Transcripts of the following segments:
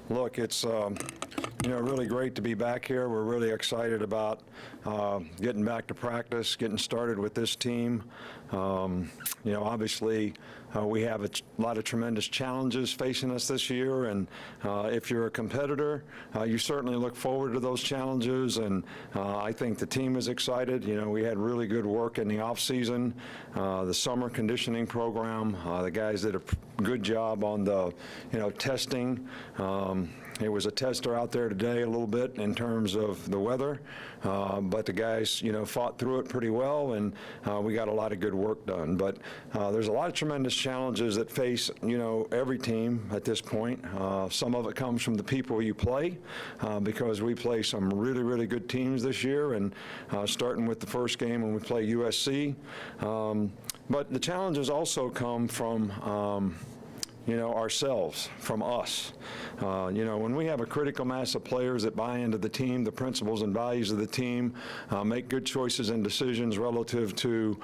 Look, it's really great to be back here. We're really excited about getting back to practice, getting started with this team. Obviously, we have a lot of tremendous challenges facing us this year, and if you're a competitor, you certainly look forward to those challenges, and I think the team is excited. We had really good work in the off-season, the summer conditioning program. The guys did a good job on the, testing. There was a tester out there today a little bit in terms of the weather, but the guys, fought through it pretty well, and we got a lot of good work done. But there's a lot of tremendous challenges that face, every team at this point. Some of it comes from the people you play, because we play some really, really good teams this year, and starting with the first game when we play USC. But the challenges also come from ourselves, from us. When we have a critical mass of players that buy into the team, the principles and values of the team, make good choices and decisions relative to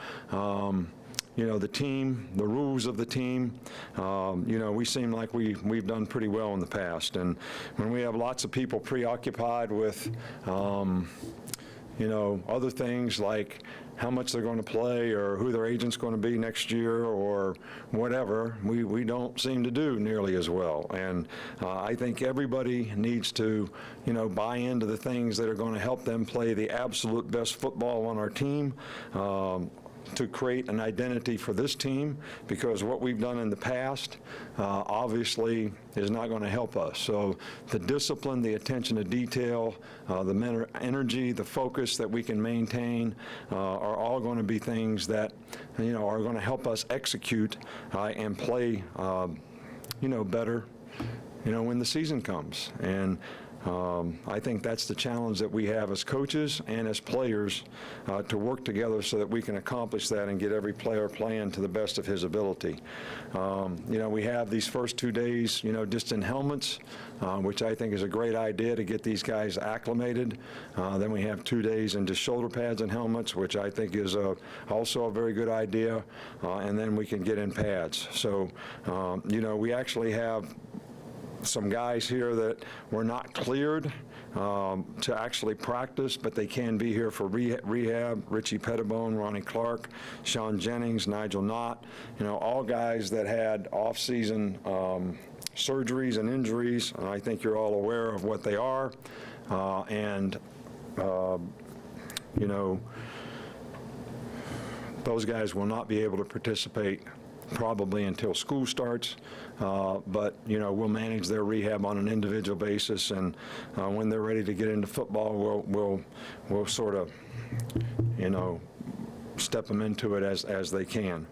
the team, the rules of the team, we seem like we've done pretty well in the past. And when we have lots of people preoccupied with, other things like how much they're going to play or who their agent's going to be next year or whatever, we don't seem to do nearly as well. And I think everybody needs to, buy into the things that are going to help them play the absolute best football on our team, to create an identity for this team, because what we've done in the past obviously is not going to help us. So the discipline, the attention to detail, the energy, the focus that we can maintain are all going to be things that are going to help us execute and play better when the season comes. And I think that's the challenge that we have as coaches and as players, to work together so that we can accomplish that and get every player playing to the best of his ability. We have these first 2 days, just in helmets, which I think is a great idea to get these guys acclimated. Then we have 2 days in just shoulder pads and helmets, which I think is also a very good idea. And then we can get in pads. So, we actually have some guys here that were not cleared to actually practice, but they can be here for rehab. Richie Pettibone, Ronnie Clark, Sean Jennings, Nigel Knott, all guys that had off-season surgeries and injuries, and I think you're all aware of what they are. Those guys will not be able to participate probably until school starts, but we'll manage their rehab on an individual basis, and when they're ready to get into football, we'll sort of step them into it as they can.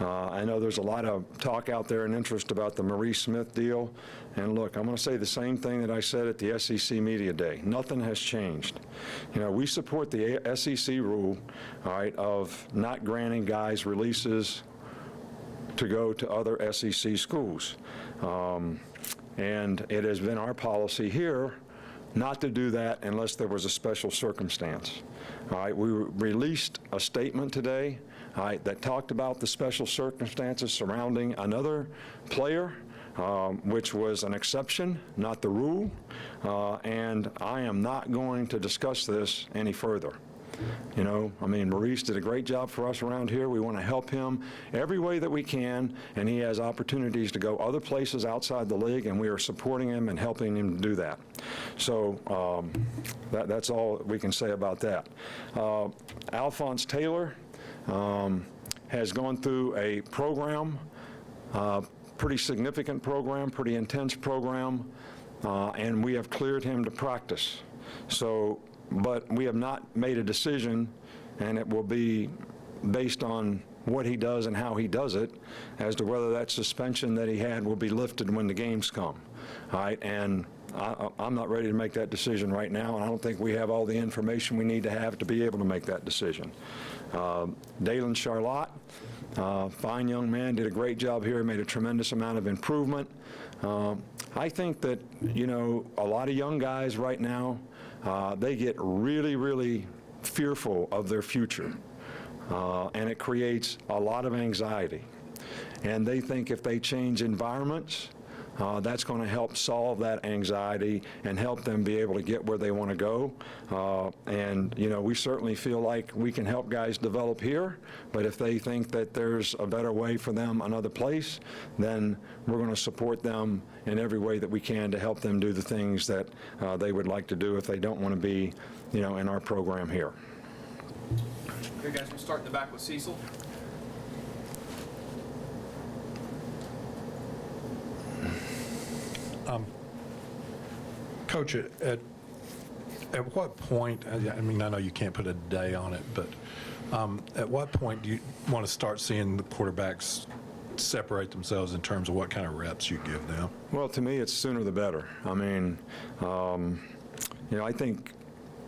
I know there's a lot of talk out there and interest about the Maurice Smith deal, and look, I'm going to say the same thing that I said at the SEC Media Day. Nothing has changed. We support the SEC rule, all right, of not granting guys releases to go to other SEC schools. And it has been our policy here not to do that unless there was a special circumstance. All right, we released a statement today, all right, that talked about the special circumstances surrounding another player, which was an exception, not the rule, and I am not going to discuss this any further. Maurice did a great job for us around here. We want to help him every way that we can, and he has opportunities to go other places outside the league, and we are supporting him and helping him to do that. So that's all we can say about that. Alphonse Taylor has gone through a program, pretty significant program, pretty intense program, and we have cleared him to practice. But we have not made a decision, and it will be based on what he does and how he does it as to whether that suspension that he had will be lifted when the games come. All right, and I'm not ready to make that decision right now, and I don't think we have all the information we need to have to be able to make that decision. Dalen Charlotte, fine young man, did a great job here, made a tremendous amount of improvement. I think that, a lot of young guys right now, they get really, really fearful of their future, and it creates a lot of anxiety. And they think if they change environments, that's going to help solve that anxiety and help them be able to get where they want to go. And, you know, we certainly feel like we can help guys develop here, but if they think that there's a better way for them another place, then we're going to support them in every way that we can to help them do the things that they would like to do if they don't want to be, you know, in our program here. Okay, guys, we'll start in the back with Cecil. Coach, at what point, I mean, I know you can't put a day on it, but at what point do you want to start seeing the quarterbacks separate themselves in terms of what kind of reps you give them? Well, to me, it's sooner the better. I mean, you know, I think,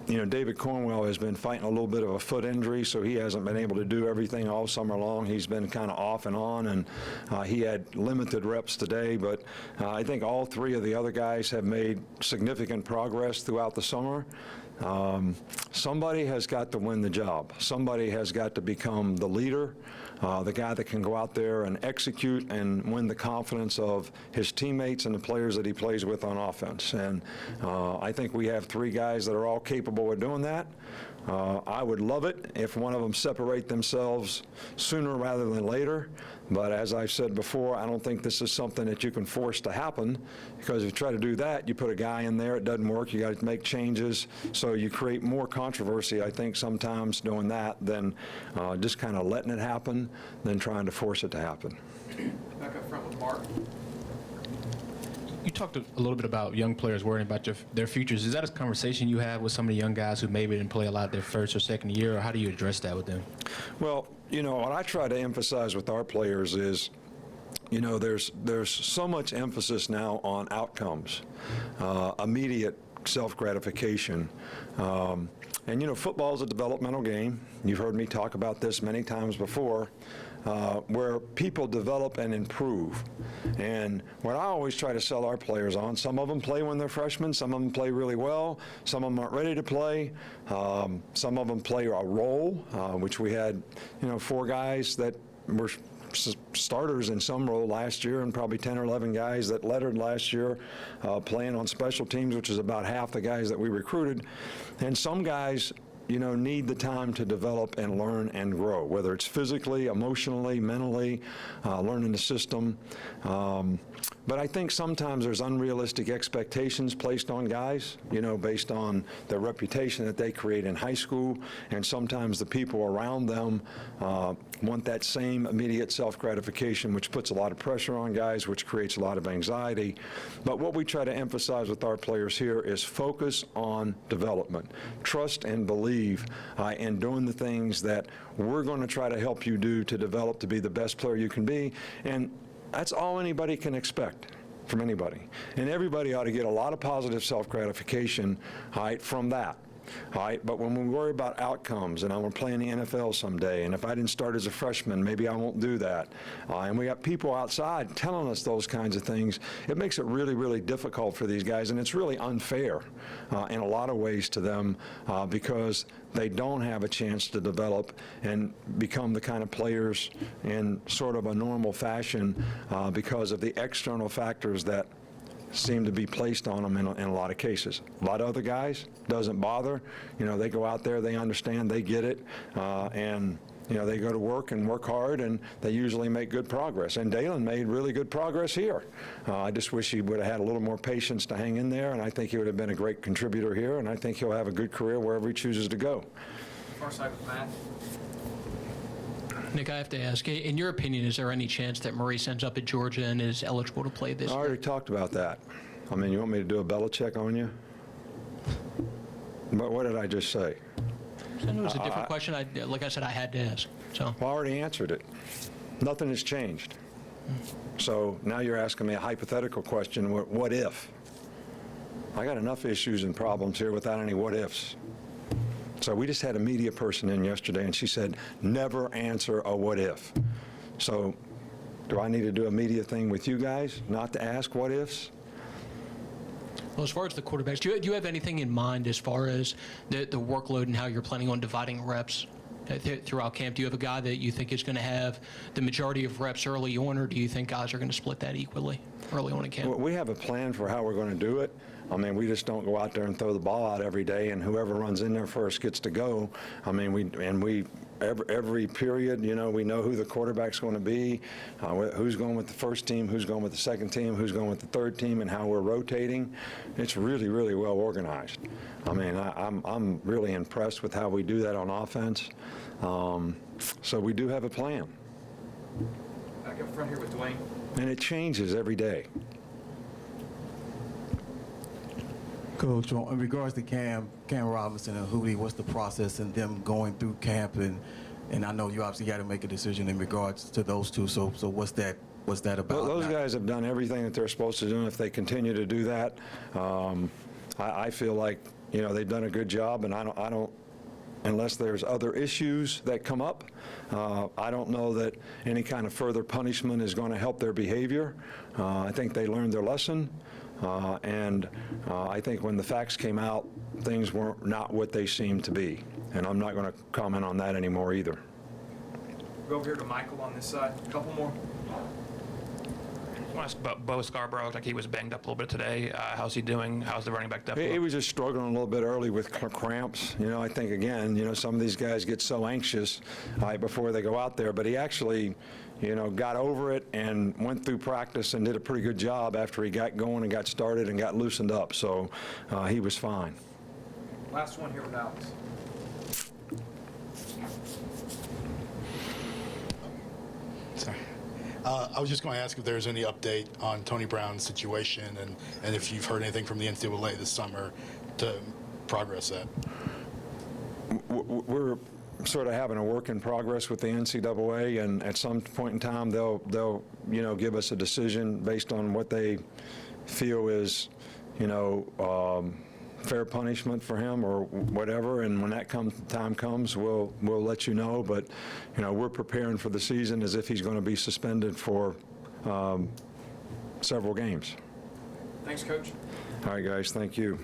you know, David Cornwell has been fighting a little bit of a foot injury, so he hasn't been able to do everything all summer long. He's been kind of off and on, and he had limited reps today, but I think all three of the other guys have made significant progress throughout the summer. Somebody has got to win the job. Somebody has got to become the leader, the guy that can go out there and execute and win the confidence of his teammates and the players that he plays with on offense. And I think we have three guys that are all capable of doing that. I would love it if one of them separate themselves sooner rather than later. But as I've said before, I don't think this is something that you can force to happen, because if you try to do that, you put a guy in there, it doesn't work, you got to make changes. So you create more controversy, I think, sometimes doing that than just kind of letting it happen than trying to force it to happen. Back up front with Mark. You talked a little bit about young players worrying about their futures. Is that a conversation you have with some of the young guys who maybe didn't play a lot their first or second year, or how do you address that with them? Well, you know, what I try to emphasize with our players is, you know, there's so much emphasis now on outcomes, immediate self-gratification. And, you know, football is a developmental game. You've heard me talk about this many times before, where people develop and improve. And what I always try to sell our players on, some of them play when they're freshmen, some of them play really well, some of them aren't ready to play, some of them play a role, which we had, you know, 4 guys that were starters in some role last year, and probably 10 or 11 guys that lettered last year playing on special teams, which is about half the guys that we recruited. And some guys, you know, need the time to develop and learn and grow, whether it's physically, emotionally, mentally, learning the system. But I think sometimes there's unrealistic expectations placed on guys, you know, based on their reputation that they create in high school, and sometimes the people around them want that same immediate self-gratification, which puts a lot of pressure on guys, which creates a lot of anxiety. But what we try to emphasize with our players here is focus on development. Trust and believe in doing the things that we're going to try to help you do to develop to be the best player you can be. And that's all anybody can expect from anybody. And everybody ought to get a lot of positive self-gratification, from that. But when we worry about outcomes, and I want to play in the NFL someday, and if I didn't start as a freshman, maybe I won't do that. And we got people outside telling us those kinds of things. It makes it really, really difficult for these guys, and it's really unfair in a lot of ways to them because they don't have a chance to develop and become the kind of players in sort of a normal fashion because of the external factors that seem to be placed on them in a lot of cases. A lot of other guys, doesn't bother. You know, they go out there, they understand, they get it, and, you know, they go to work and work hard, and they usually make good progress. And Dalen made really good progress here. I just wish he would have had a little more patience to hang in there, and I think he would have been a great contributor here, and I think he'll have a good career wherever he chooses to go. Far side with Matt. Nick, I have to ask, in your opinion, is there any chance that Maurice ends up at Georgia and is eligible to play this I year? already talked about that. I mean, you want me to do a Belichick on you? But what did I just say? I know it was a different question. Like I said, I had to ask. So. Well, I already answered it. Nothing has changed. So now you're asking me a hypothetical question, what if? I got enough issues and problems here without any what ifs. So we just had a media person in yesterday, and she said, never answer a what if. So do I need to do a media thing with you guys, not to ask what ifs? Well, as far as the quarterbacks, do you have anything in mind as far as the workload and how you're planning on dividing reps throughout camp? Do you have a guy that you think is going to have the majority of reps early on, or do you think guys are going to split that equally early on in camp? We have a plan for how we're going to do it. I mean, we just don't go out there and throw the ball out every day, and whoever runs in there first gets to go. I mean, every period, you know, we know who the quarterback's going to be, who's going with the first team, who's going with the second team, who's going with the third team, and how we're rotating. It's really, really well organized. I mean, I'm really impressed with how we do that on offense. So we do have a plan, Back up front here with Dwayne. and it changes every day. Coach, in regards to Cam Robinson and Hootie, what's the process in them going through camp? And I know you obviously got to make a decision in regards to those two. So what's that about? Well, those guys have done everything that they're supposed to do, and if they continue to do that, I feel like, you know, they've done a good job, and I don't, unless there's other issues that come up, I don't know that any kind of further punishment is going to help their behavior. I think they learned their lesson. And I think when the facts came out, things were not what they seemed to be. And I'm not going to comment on that anymore either. Go over here to Michael on this side. A couple more. I want to ask about Bo Scarborough. Like, he was banged up a little bit today. How's he doing? How's the running back depth? He was just struggling a little bit early with cramps. You know, I think, again, you know, some of these guys get so anxious before they go out there. But he actually, you know, got over it and went through practice and did a pretty good job after he got going and got started and got loosened up. So he was fine. Last one here with Alex. Sorry. I was just going to ask if there's any update on Tony Brown's situation and if you've heard anything from the NCAA this summer to progress that. We're sort of having a work in progress with the NCAA, and at some point in time, they'll you know, give us a decision based on what they feel is, you know, fair punishment for him or whatever. And when that time comes, we'll let you know. But you know, we're preparing for the season as if he's going to be suspended for several games. Thanks, Coach. All right, guys. Thank you.